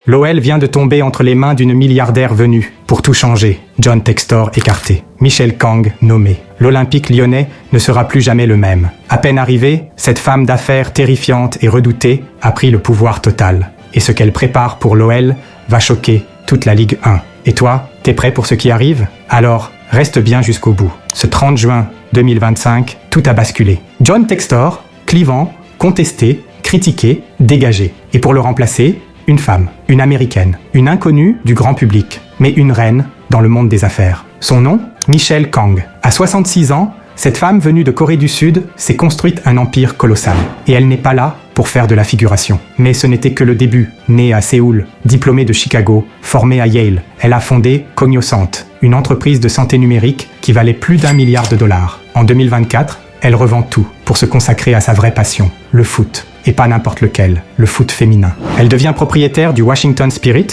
L'OL vient de tomber entre les mains d'une milliardaire venue pour tout changer. John Textor écarté. Michel Kang nommé. L'Olympique lyonnais ne sera plus jamais le même. À peine arrivée, cette femme d'affaires terrifiante et redoutée a pris le pouvoir total. Et ce qu'elle prépare pour l'OL va choquer toute la Ligue 1. Et toi, t'es prêt pour ce qui arrive? Alors, reste bien jusqu'au bout. Ce 30 juin 2025, tout a basculé. John Textor, clivant, contesté, critiqué, dégagé. Et pour le remplacer, une femme, une américaine, une inconnue du grand public, mais une reine dans le monde des affaires. Son nom, Michel Kang. À 66 ans, cette femme venue de Corée du Sud s'est construite un empire colossal. Et elle n'est pas là pour faire de la figuration. Mais ce n'était que le début. Née à Séoul, diplômée de Chicago, formée à Yale, elle a fondé Cognoscent, une entreprise de santé numérique qui valait plus d'1 milliard de dollars. En 2024, elle revend tout pour se consacrer à sa vraie passion, le foot. Et pas n'importe lequel, le foot féminin. Elle devient propriétaire du Washington Spirit,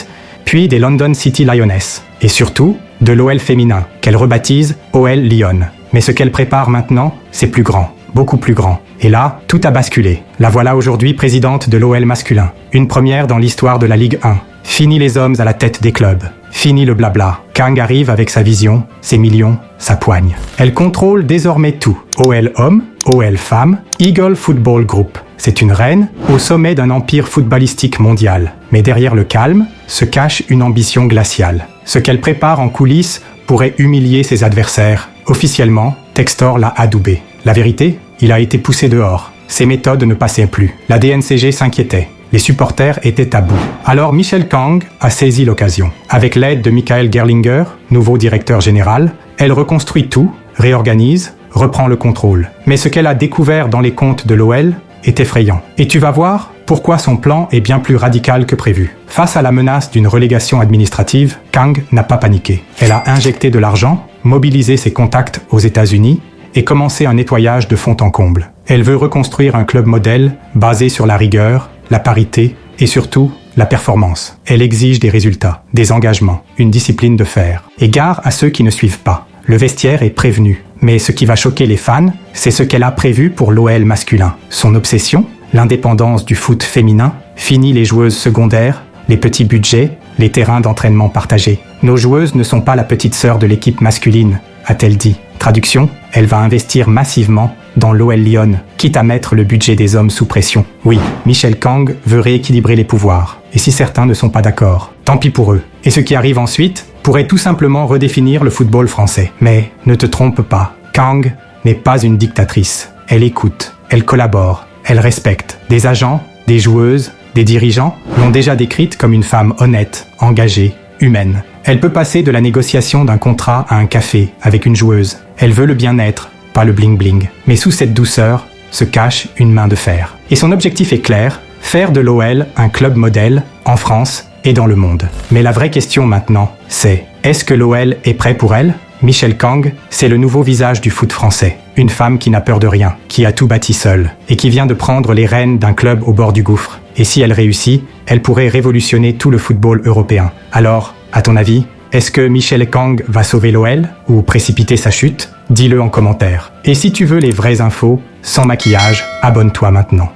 puis des London City Lionesses. Et surtout, de l'OL féminin, qu'elle rebaptise OL Lyon. Mais ce qu'elle prépare maintenant, c'est plus grand, beaucoup plus grand. Et là, tout a basculé. La voilà aujourd'hui présidente de l'OL masculin. Une première dans l'histoire de la Ligue 1. Fini les hommes à la tête des clubs. Fini le blabla. Kang arrive avec sa vision, ses millions, sa poigne. Elle contrôle désormais tout. OL hommes, OL femmes, Eagle Football Group. C'est une reine au sommet d'un empire footballistique mondial. Mais derrière le calme se cache une ambition glaciale. Ce qu'elle prépare en coulisses pourrait humilier ses adversaires. Officiellement, Textor l'a adoubé. La vérité, il a été poussé dehors. Ses méthodes ne passaient plus. La DNCG s'inquiétait. Les supporters étaient à bout. Alors Michel Kang a saisi l'occasion. Avec l'aide de Michael Gerlinger, nouveau directeur général, elle reconstruit tout, réorganise, reprend le contrôle. Mais ce qu'elle a découvert dans les comptes de l'OL est effrayant. Et tu vas voir pourquoi son plan est bien plus radical que prévu. Face à la menace d'une relégation administrative, Kang n'a pas paniqué. Elle a injecté de l'argent, mobilisé ses contacts aux États-Unis et commencé un nettoyage de fond en comble. Elle veut reconstruire un club modèle basé sur la rigueur, la parité et surtout la performance. Elle exige des résultats, des engagements, une discipline de fer. Et gare à ceux qui ne suivent pas. Le vestiaire est prévenu. Mais ce qui va choquer les fans, c'est ce qu'elle a prévu pour l'OL masculin. Son obsession, l'indépendance du foot féminin, fini les joueuses secondaires, les petits budgets, les terrains d'entraînement partagés. Nos joueuses ne sont pas la petite sœur de l'équipe masculine, a-t-elle dit. Traduction, elle va investir massivement dans l'OL Lyon, quitte à mettre le budget des hommes sous pression. Oui, Michel Kang veut rééquilibrer les pouvoirs. Et si certains ne sont pas d'accord, tant pis pour eux. Et ce qui arrive ensuite pourrait tout simplement redéfinir le football français. Mais ne te trompe pas, Kang n'est pas une dictatrice. Elle écoute, elle collabore, elle respecte. Des agents, des joueuses, des dirigeants l'ont déjà décrite comme une femme honnête, engagée, humaine. Elle peut passer de la négociation d'un contrat à un café avec une joueuse. Elle veut le bien-être, pas le bling-bling. Mais sous cette douceur se cache une main de fer. Et son objectif est clair, faire de l'OL un club modèle en France et dans le monde. Mais la vraie question maintenant, c'est est-ce que l'OL est prêt pour elle? Michel Kang, c'est le nouveau visage du foot français. Une femme qui n'a peur de rien, qui a tout bâti seule et qui vient de prendre les rênes d'un club au bord du gouffre. Et si elle réussit, elle pourrait révolutionner tout le football européen. Alors, à ton avis, est-ce que Michel Kang va sauver l'OL ou précipiter sa chute? Dis-le en commentaire. Et si tu veux les vraies infos, sans maquillage, abonne-toi maintenant.